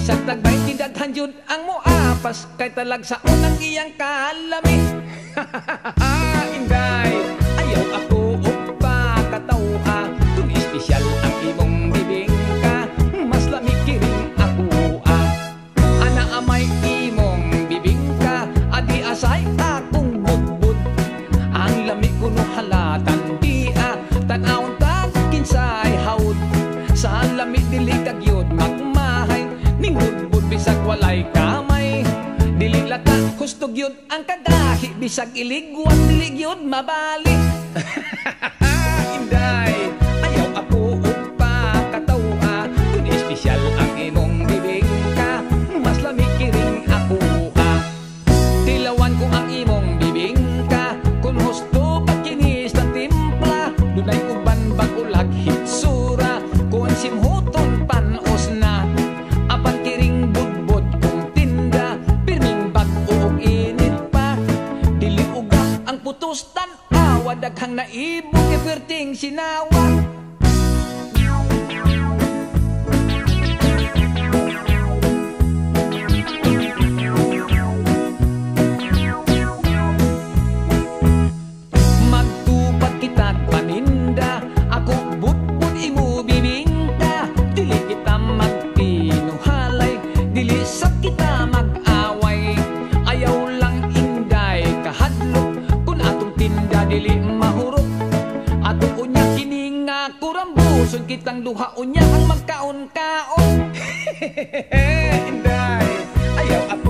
Bisag tagbay tidaghan jud ang moapas kay talag sa unang iyang kalami. Inday, ayaw ako upa katawa kung espesyal ang imong bibingka. Mas lami kiring ako ana amay imong bibingka. Adi asay akong budbud ang lami kuno halatan di tan-awon tag kinsay haud sa lami dili kagyud magmahay ning budbud bisag walay kamay. Dili lata hustog yun ang kadahi bisag iligwat dili gyud mabali. Inday, ayaw ako upa katawa kun espesyal ang imong bibingka. Mas lami kiring ako tilawan ko ang imong bibingka kun husto pagkinis ng timpla. Dunay uban bagulag hitsura kun simhuton panos na apan kiring budbud kung tinda pirming bag-o og init pa. Dili uga ang putos tan-awa daghang naibog iperting sinawa. Magtupad kita't paninda ako budbud imo bibingka. Dili kita magpinuhalay, dili sa kita mag-away. Ayaw lang inday kahadlok kun atong tinda dili mahurot. Ato unya kini nga kurambuson kitang duha unya ang magkaon-kaon. Inday, ayaw ako